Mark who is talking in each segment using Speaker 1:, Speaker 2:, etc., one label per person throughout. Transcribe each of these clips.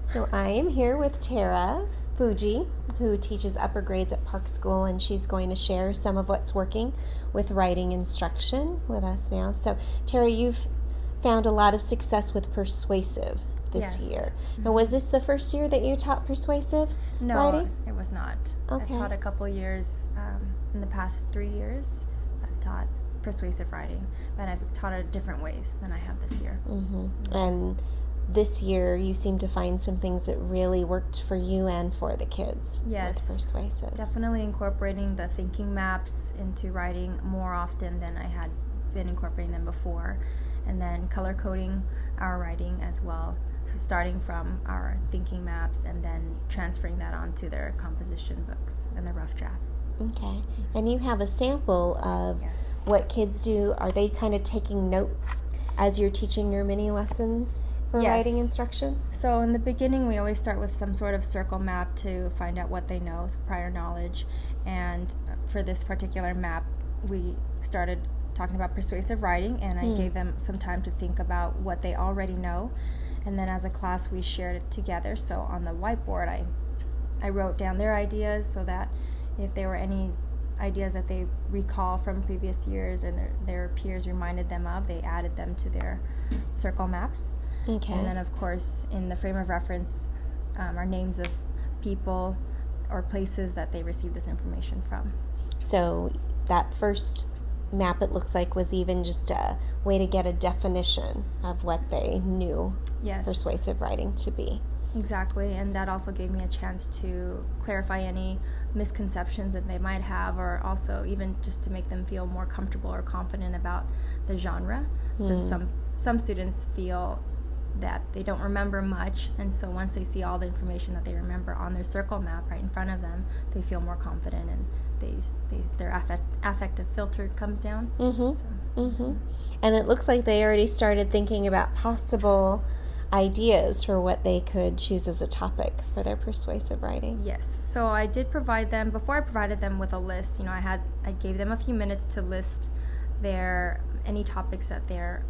Speaker 1: So I am here with Tara Fuji, who teaches upper grades at Park School, and she's going to share some of what's working with writing instruction with us now. So Tara, you've found a lot of success with Persuasive this year. Now, was this the first year that you taught Persuasive writing?
Speaker 2: No, it was not.
Speaker 1: Okay.
Speaker 2: I've taught a couple years. In the past 3 years, I've taught Persuasive writing, but I've taught it different ways than I have this year.
Speaker 1: Mm-hmm. And this year, you seem to find some things that really worked for you and for the kids with Persuasive.
Speaker 2: Definitely incorporating the thinking maps into writing more often than I had been incorporating them before, and then color coding our writing as well. So starting from our thinking maps and then transferring that onto their composition books and the rough draft.
Speaker 1: Okay. And you have a sample of what kids do. Are they kind of taking notes as you're teaching your mini lessons for writing instruction?
Speaker 2: So in the beginning, we always start with some sort of circle map to find out what they know, so prior knowledge. And for this particular map, we started talking about persuasive writing, and I gave them some time to think about what they already know. And then as a class, we shared it together. So on the whiteboard, I wrote down their ideas so that if there were any ideas that they recall from previous years and their peers reminded them of, they added them to their circle maps.
Speaker 1: Okay.
Speaker 2: And then, of course, in the frame of reference are names of people or places that they received this information from.
Speaker 1: So that first map, it looks like, was even just a way to get a definition of what they knew persuasive writing to be.
Speaker 2: Exactly, and that also gave me a chance to clarify any misconceptions that they might have, or also even just to make them feel more comfortable or confident about the genre, since some students feel that they don't remember much, and so once they see all the information that they remember on their circle map right in front of them, they feel more confident, and their affective filter comes down.
Speaker 1: And it looks like they already started thinking about possible ideas for what they could choose as a topic for their persuasive writing.
Speaker 2: Yes, so I did provide them, before I provided them with a list, I gave them a few minutes to list any topics that they're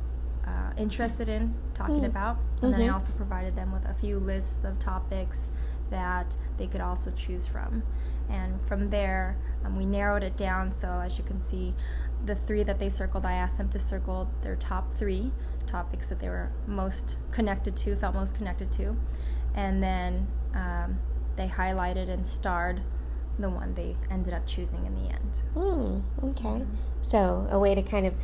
Speaker 2: interested in talking about, and then I also provided them with a few lists of topics that they could also choose from. And from there, we narrowed it down, so as you can see, the 3 that they circled, I asked them to circle their top 3 topics that they were most connected to, felt most connected to, and then they highlighted and starred the one they ended up choosing in the end.
Speaker 1: Okay. So a way to kind of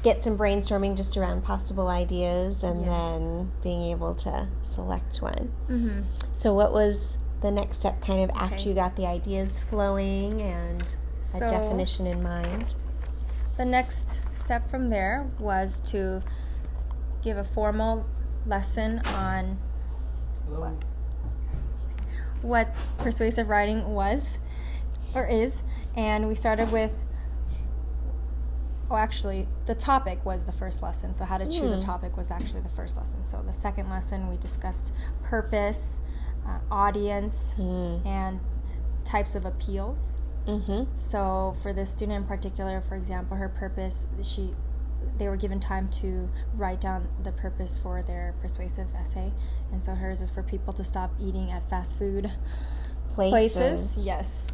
Speaker 1: get some brainstorming just around possible ideas, and then being able to select one. So what was the next step kind of after you got the ideas flowing and a definition in mind?
Speaker 2: The next step from there was to give a formal lesson on what persuasive writing was or is, and we started with the topic was the first lesson, so how to choose a topic was actually the first lesson. So the second lesson, we discussed purpose, audience, and types of appeals. So for this student in particular, for example, her purpose, they were given time to write down the purpose for their persuasive essay, and so hers is for people to stop eating at fast food places. Yes.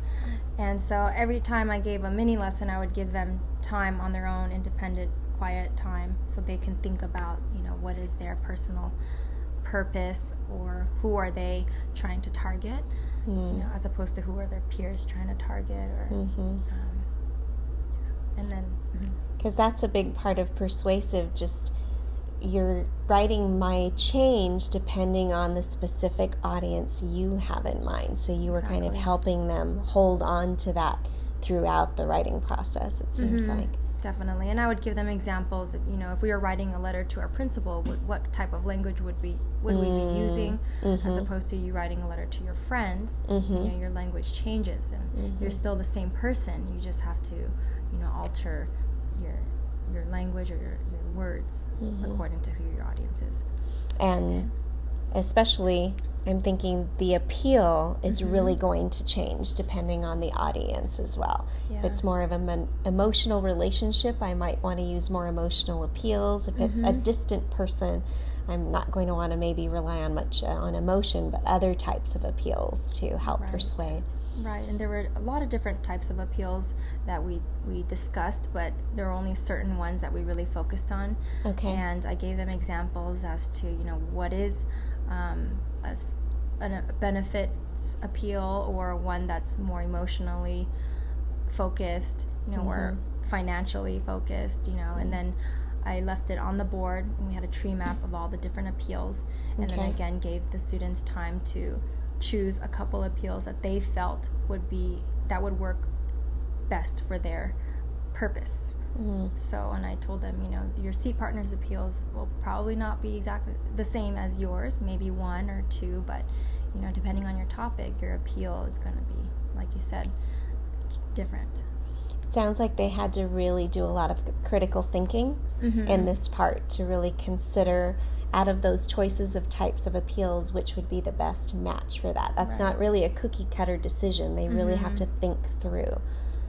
Speaker 2: And so every time I gave a mini lesson, I would give them time on their own, independent, quiet time, so they can think about, what is their personal purpose, or who are they trying to target, as opposed to who are their peers trying to target, or and then
Speaker 1: because that's a big part of persuasive, just your writing might change depending on the specific audience you have in mind, so you were kind of helping them hold on to that throughout the writing process, it seems like.
Speaker 2: Definitely, and I would give them examples. If we were writing a letter to our principal, what type of language would we be using, as opposed to you writing a letter to your friends. Your language changes, and you're still the same person. You just have to, alter your language or your words according to who your audience is.
Speaker 1: And especially, I'm thinking the appeal is really going to change depending on the audience as well. If it's more of an emotional relationship, I might want to use more emotional appeals. If it's a distant person, I'm not going to want to maybe rely on much on emotion, but other types of appeals to help persuade.
Speaker 2: Right, and there were a lot of different types of appeals that we discussed, but there were only certain ones that we really focused on.
Speaker 1: Okay.
Speaker 2: And I gave them examples as to, what is a benefits appeal, or one that's more emotionally focused, or financially focused, and then I left it on the board, and we had a tree map of all the different appeals, and then again gave the students time to choose a couple appeals that they felt would work best for their purpose. So, and I told them, your seat partner's appeals will probably not be exactly the same as yours, maybe one or two, but depending on your topic, your appeal is going to be, like you said, different.
Speaker 1: Sounds like they had to really do a lot of critical thinking in this part to really consider, out of those choices of types of appeals, which would be the best match for that. That's not really a cookie cutter decision. They really have to think through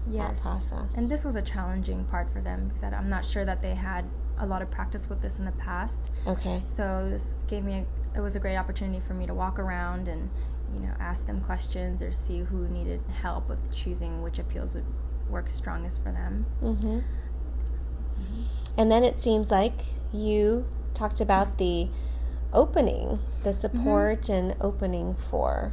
Speaker 1: that process.
Speaker 2: And this was a challenging part for them because I'm not sure that they had a lot of practice with this in the past.
Speaker 1: Okay.
Speaker 2: So this it was a great opportunity for me to walk around and ask them questions or see who needed help with choosing which appeals would work strongest for them.
Speaker 1: And then it seems like you talked about the opening, the support and opening for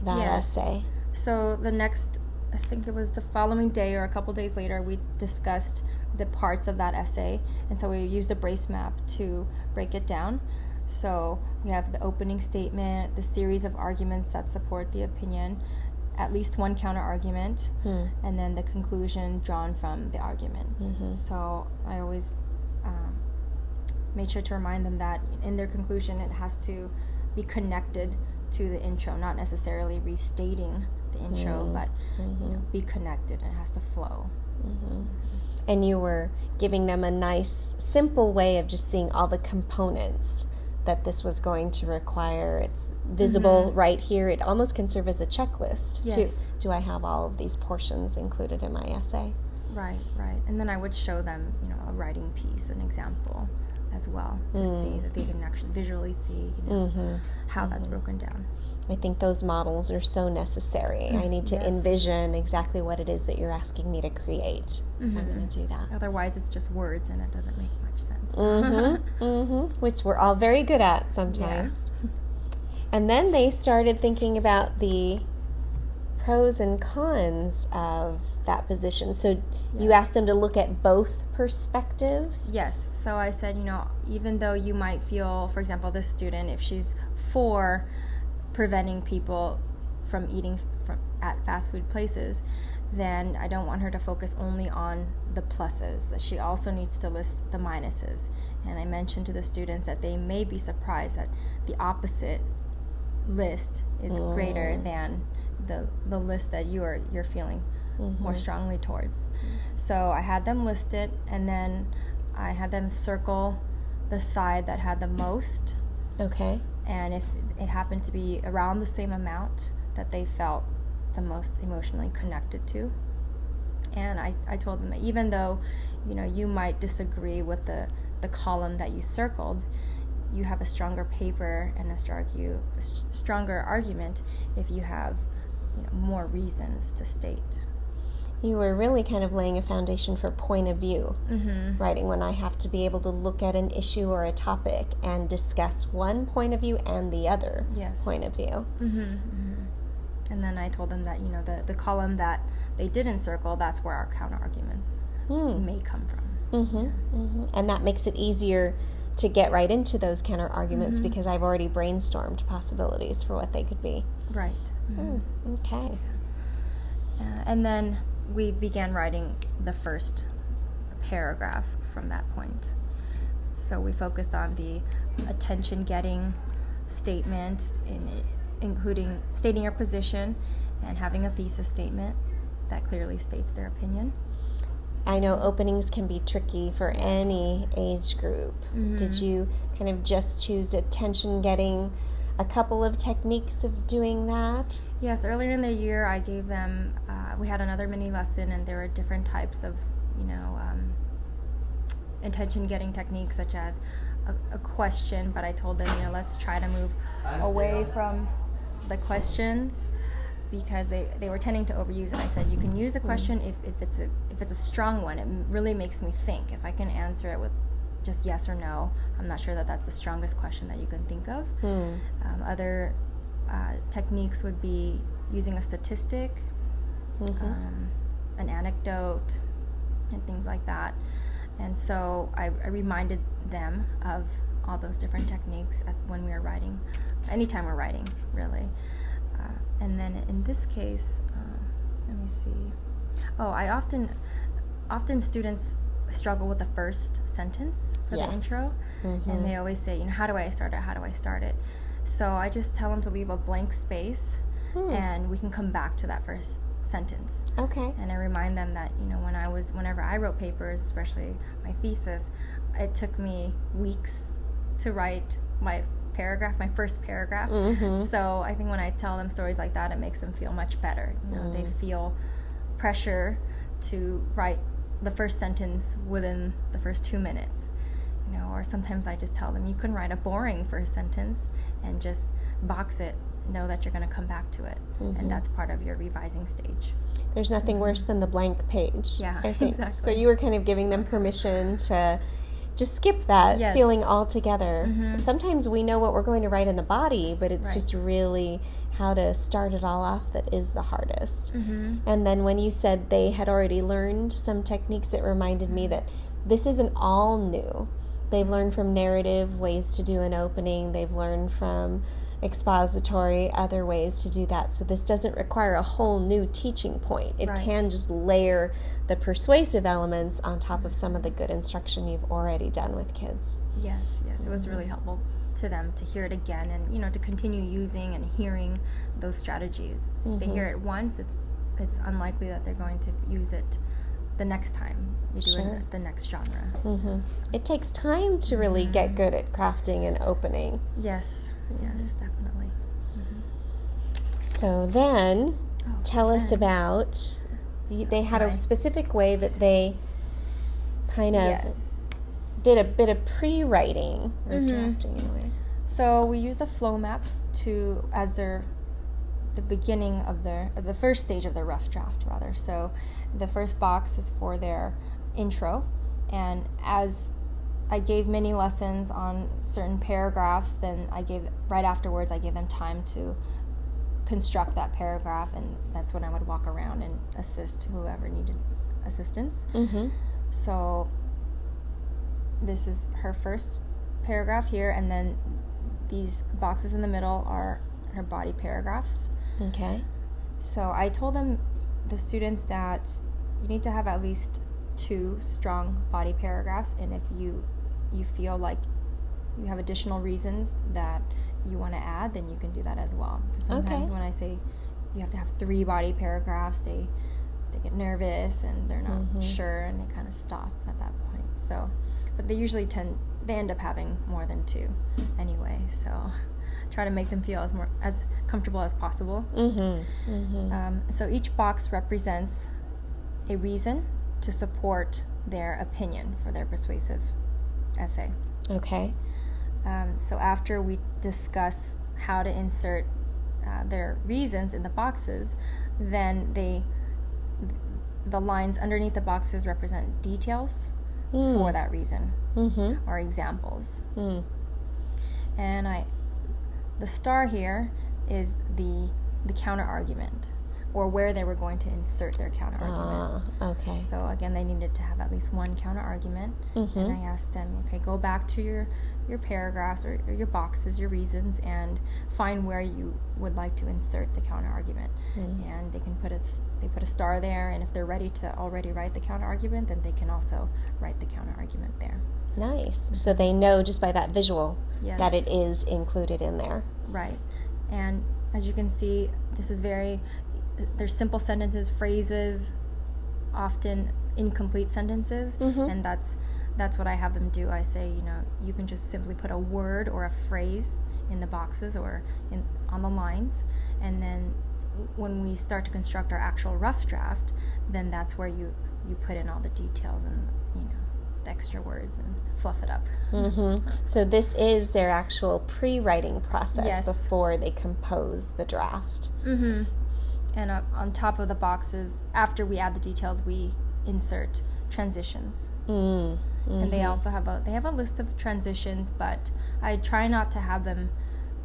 Speaker 1: that essay.
Speaker 2: So the next, I think it was the following day or a couple days later, we discussed the parts of that essay, and so we used a brace map to break it down. So we have the opening statement, the series of arguments that support the opinion, at least one counter argument, and then the conclusion drawn from the argument. So I always made sure to remind them that in their conclusion it has to be connected to the intro, not necessarily restating the intro, but be connected, and it has to flow.
Speaker 1: And you were giving them a nice, simple way of just seeing all the components that this was going to require. It's visible right here. It almost can serve as a checklist too. Do I have all of these portions included in my essay?
Speaker 2: Right. And then I would show them, a writing piece, an example as well, to see that they can actually visually see, how that's broken down.
Speaker 1: I think those models are so necessary. I need to envision exactly what it is that you're asking me to create if I'm going to do that.
Speaker 2: Otherwise, it's just words and it doesn't make much sense.
Speaker 1: Which we're all very good at sometimes. Yeah. And then they started thinking about the pros and cons of that position. So you asked them to look at both perspectives?
Speaker 2: Yes. So I said, even though you might feel, for example, this student, if she's for preventing people from eating at fast food places, then I don't want her to focus only on the pluses, that she also needs to list the minuses. And I mentioned to the students that they may be surprised that the opposite list is greater than the list that you're feeling more strongly towards. So I had them list it, and then I had them circle the side that had the most.
Speaker 1: Okay.
Speaker 2: And if it happened to be around the same amount that they felt the most emotionally connected to. And I told them that even though, you might disagree with the column that you circled, you have a stronger paper and a stronger argument if you have, more reasons to state.
Speaker 1: You were really kind of laying a foundation for point of view writing, when I have to be able to look at an issue or a topic and discuss one point of view and the other point of view.
Speaker 2: And then I told them that, the column that they didn't circle, that's where our counter arguments may come from.
Speaker 1: And that makes it easier to get right into those counter arguments because I've already brainstormed possibilities for what they could be.
Speaker 2: Right.
Speaker 1: Okay.
Speaker 2: And then we began writing the first paragraph from that point. So we focused on the attention-getting statement, including stating your position and having a thesis statement that clearly states their opinion.
Speaker 1: I know openings can be tricky for any age group. Did you kind of just choose attention-getting, a couple of techniques of doing that?
Speaker 2: Yes, earlier in the year I gave them, we had another mini lesson, and there were different types of, attention-getting techniques, such as a question, but I told them, let's try to move away from the questions, because they were tending to overuse it. I said, you can use a question if it's a strong one. It really makes me think. If I can answer it with just yes or no, I'm not sure that that's the strongest question that you can think of. Other techniques would be using a statistic, an anecdote, and things like that. And so I reminded them of all those different techniques when we are writing, anytime we're writing, really. And then in this case, let me see. I often students struggle with the first sentence for the intro, and they always say, how do I start it? So I just tell them to leave a blank space, and we can come back to that first sentence.
Speaker 1: Okay.
Speaker 2: And I remind them that, whenever I wrote papers, especially my thesis, it took me weeks to write my first paragraph. So I think when I tell them stories like that, it makes them feel much better. They feel pressure to write the first sentence within the first 2 minutes. Or sometimes I just tell them, you can write a boring first sentence and just box it, know that you're going to come back to it, and that's part of your revising stage.
Speaker 1: There's nothing worse than the blank page.
Speaker 2: Yeah,
Speaker 1: I think.
Speaker 2: exactly.
Speaker 1: So you were kind of giving them permission to just skip that feeling altogether. Sometimes we know what we're going to write in the body, but it's just really how to start it all off that is the hardest. And then when you said they had already learned some techniques, it reminded me that this isn't all new. They've learned from narrative ways to do an opening. They've learned from expository other ways to do that. So this doesn't require a whole new teaching point. It can just layer the persuasive elements on top of some of the good instruction you've already done with kids.
Speaker 2: Yes. It was really helpful to them to hear it again, and to continue using and hearing those strategies. If they hear it once, it's unlikely that they're going to use it the next time you do the next genre.
Speaker 1: So. It takes time to really get good at crafting an opening.
Speaker 2: Yes, definitely.
Speaker 1: So then, tell us about, they had a specific way that they kind of did a bit of pre-writing or drafting in a way.
Speaker 2: So we use the flow map as the beginning of the first stage of their rough draft, rather. So the first box is for their intro, and as I gave mini lessons on certain paragraphs, then right afterwards I gave them time to construct that paragraph, and that's when I would walk around and assist whoever needed assistance. So this is her first paragraph here, and then these boxes in the middle are her body paragraphs.
Speaker 1: Okay.
Speaker 2: So I told the students that you need to have at least 2 strong body paragraphs, and if you feel like you have additional reasons that you want to add, then you can do that as well. Because sometimes when I say you have to have 3 body paragraphs, they get nervous and they're not sure, and they kind of stop at that point. So, but they usually end up having more than 2 anyway. So try to make them feel as comfortable as possible. So each box represents a reason to support their opinion for their persuasive essay.
Speaker 1: Okay.
Speaker 2: So after we discuss how to insert their reasons in the boxes, then the lines underneath the boxes represent details for that reason or examples. And the star here is the counter argument, or where they were going to insert their counter argument.
Speaker 1: Okay.
Speaker 2: So again, they needed to have at least one counter argument, and I asked them, okay, go back to your paragraphs or your boxes, your reasons, and find where you would like to insert the counter argument. And they can put a star there, and if they're ready to already write the counter argument, then they can also write the counter argument there.
Speaker 1: Nice. So they know just by that visual that it is included in there.
Speaker 2: Right. And as you can see, there's simple sentences, phrases, often incomplete sentences, and that's what I have them do. I say, you can just simply put a word or a phrase in the boxes or on the lines, and then when we start to construct our actual rough draft, then that's where you put in all the details and with extra words and fluff it up.
Speaker 1: So this is their actual pre-writing process.
Speaker 2: Yes.
Speaker 1: Before they compose the draft.
Speaker 2: And on top of the boxes, after we add the details, we insert transitions. And they also have a list of transitions, but I try not to have them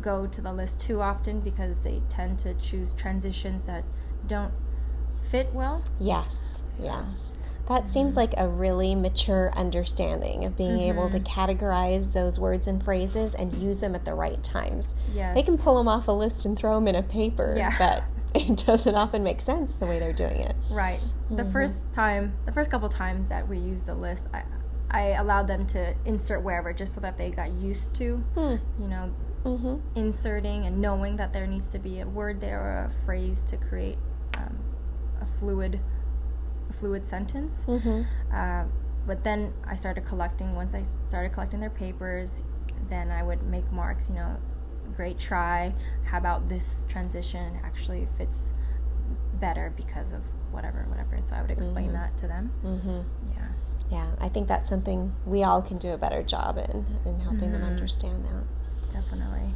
Speaker 2: go to the list too often because they tend to choose transitions that don't fit well.
Speaker 1: Yes. That seems like a really mature understanding of being able to categorize those words and phrases and use them at the right times.
Speaker 2: Yes.
Speaker 1: They can pull them off a list and throw them in a paper, but it doesn't often make sense the way they're doing it.
Speaker 2: Right. The first couple times that we used the list, I allowed them to insert wherever just so that they got used to, inserting and knowing that there needs to be a word there or a phrase to create a fluid sentence. But then I started collecting. Once I started collecting their papers, then I would make marks, great try. How about this transition actually fits better because of whatever. And so I would explain that to them.
Speaker 1: Yeah, I think that's something we all can do a better job in helping them understand that.
Speaker 2: Definitely.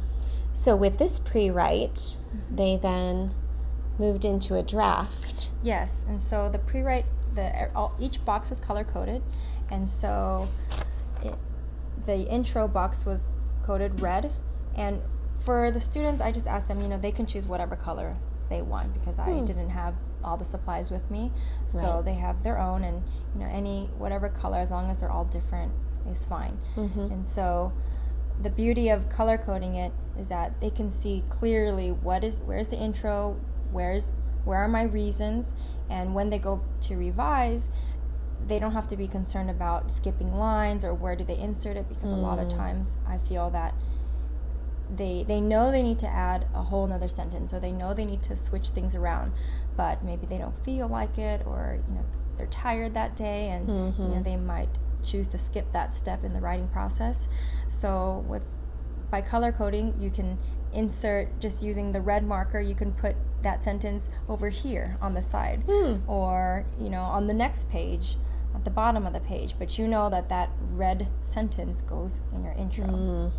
Speaker 1: So with this pre-write, they then moved into a draft.
Speaker 2: Yes, and so the pre-write, each box was color-coded, and so the intro box was coded red, and for the students, I just asked them, they can choose whatever color they want because I didn't have all the supplies with me, so they have their own, and whatever color, as long as they're all different, is fine. And so the beauty of color coding it is that they can see clearly where's the intro, where are my reasons, and when they go to revise, they don't have to be concerned about skipping lines or where do they insert it, because a lot of times I feel that they know they need to add a whole nother sentence, or they know they need to switch things around, but maybe they don't feel like it, or they're tired that day, and they might choose to skip that step in the writing process. So by color coding, you can insert, just using the red marker, you can put that sentence over here on the side, or on the next page at the bottom of the page, but that red sentence goes in your intro.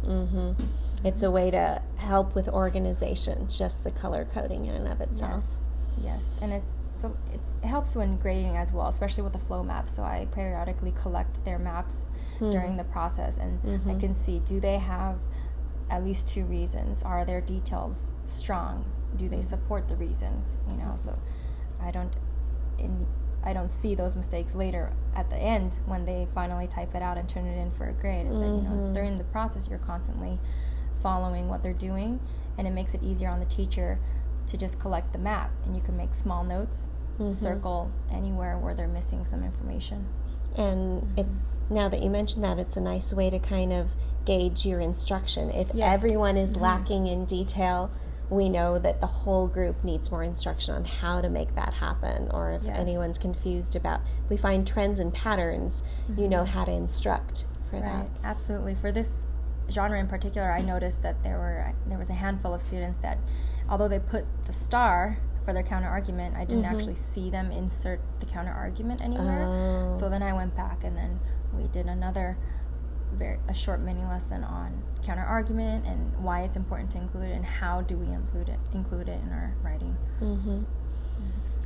Speaker 1: It's a way to help with organization, just the color coding in and of itself.
Speaker 2: Yes, and it helps when grading as well, especially with the flow maps. So I periodically collect their maps during the process, and I can see, do they have at least 2 reasons? Are their details strong? Do they support the reasons? So I don't see those mistakes later at the end when they finally type it out and turn it in for a grade. It's like, during the process, you're constantly following what they're doing, and it makes it easier on the teacher to just collect the map, and you can make small notes, circle anywhere where they're missing some information.
Speaker 1: And it's, now that you mentioned that, it's a nice way to kind of gauge your instruction. If everyone is lacking in detail, we know that the whole group needs more instruction on how to make that happen. Or if anyone's confused about, we find trends and patterns, you know how to instruct for that.
Speaker 2: Absolutely. For this genre in particular, I noticed that there was a handful of students that, although they put the star for their counter argument, I didn't actually see them insert the counter argument anywhere. So then I went back, and then we did a short mini lesson on counter argument and why it's important to include it, and how do we include it in our writing.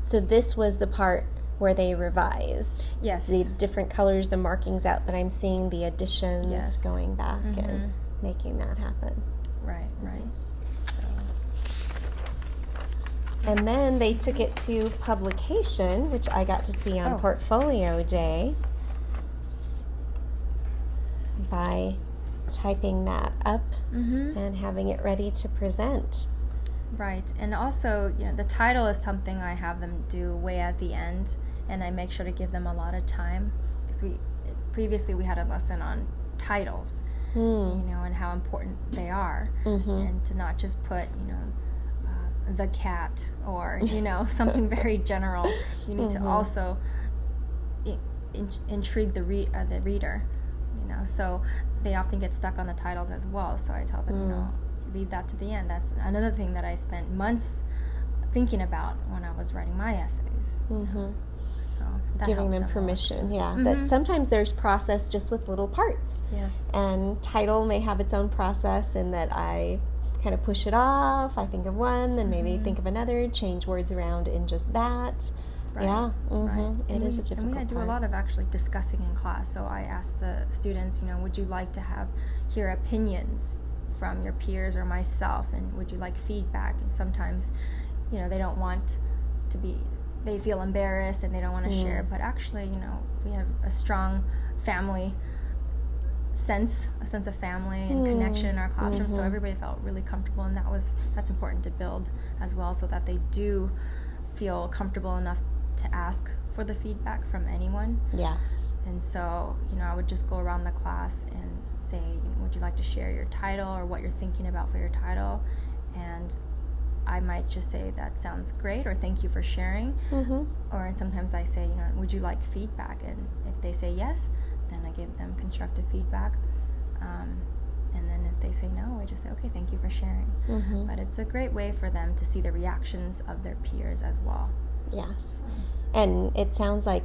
Speaker 1: So this was the part where they revised.
Speaker 2: Yes.
Speaker 1: The different colors, the markings out that I'm seeing, the additions, going back and making that happen.
Speaker 2: Right.
Speaker 1: And then they took it to publication, which I got to see on Portfolio Day, by typing that up and having it ready to present.
Speaker 2: Right. And also, the title is something I have them do way at the end, and I make sure to give them a lot of time, because previously we had a lesson on titles, and how important they are, and to not just put, the cat, or something very general. You need to also intrigue the reader, so they often get stuck on the titles as well. So I tell them, leave that to the end. That's another thing that I spent months thinking about when I was writing my essays. So that
Speaker 1: giving
Speaker 2: helps
Speaker 1: them
Speaker 2: a lot.
Speaker 1: permission, that sometimes there's process just with little parts.
Speaker 2: Yes.
Speaker 1: And title may have its own process in that I kind of push it off, I think of one, then maybe think of another, change words around in just that.
Speaker 2: Right.
Speaker 1: Yeah,
Speaker 2: Right.
Speaker 1: It is a difficult
Speaker 2: And we do
Speaker 1: part.
Speaker 2: a lot of actually discussing in class. So I asked the students, would you like to hear opinions from your peers or myself, and would you like feedback? And sometimes, they don't want to they feel embarrassed and they don't want to share. But actually, we have a strong family sense, a sense of family and connection in our classroom. So everybody felt really comfortable, and that's important to build as well, so that they do feel comfortable enough to ask for the feedback from anyone.
Speaker 1: Yes.
Speaker 2: And so, I would just go around the class and say, would you like to share your title or what you're thinking about for your title? And I might just say, that sounds great, or thank you for sharing. Or sometimes I say, would you like feedback? And if they say yes, then I give them constructive feedback. And then if they say no, I just say, okay, thank you for sharing. But it's a great way for them to see the reactions of their peers as well.
Speaker 1: Yes. And it sounds like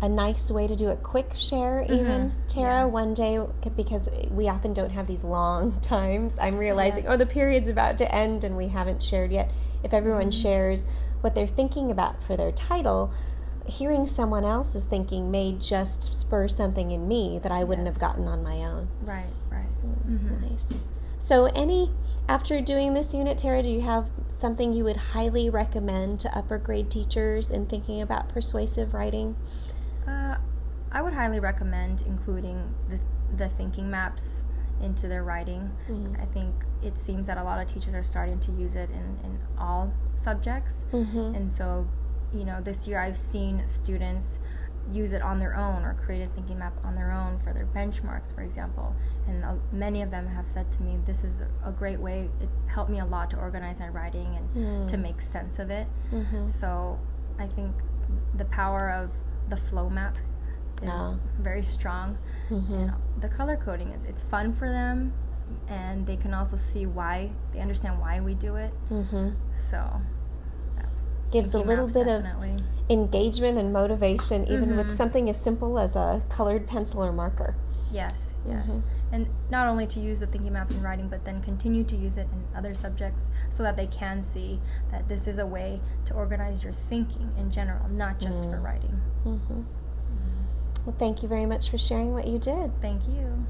Speaker 1: a nice way to do a quick share even, Tara, one day, because we often don't have these long times. I'm realizing, the period's about to end and we haven't shared yet. If everyone shares what they're thinking about for their title, hearing someone else's thinking may just spur something in me that I wouldn't have gotten on my own.
Speaker 2: Right.
Speaker 1: Nice. So after doing this unit, Tara, do you have something you would highly recommend to upper grade teachers in thinking about persuasive writing?
Speaker 2: I would highly recommend including the thinking maps into their writing. I think it seems that a lot of teachers are starting to use it in all subjects. And so, this year I've seen students use it on their own or create a thinking map on their own for their benchmarks, for example. And many of them have said to me, this is a great way. It's helped me a lot to organize my writing and to make sense of it. So I think the power of the flow map is very strong. And the color coding it's fun for them, and they can also see why, they understand why we do it. So
Speaker 1: gives a little bit
Speaker 2: definitely.
Speaker 1: Of engagement and motivation, even with something as simple as a colored pencil or marker.
Speaker 2: Yes. And not only to use the thinking maps in writing, but then continue to use it in other subjects, so that they can see that this is a way to organize your thinking in general, not just for writing.
Speaker 1: Well, thank you very much for sharing what you did.
Speaker 2: Thank you.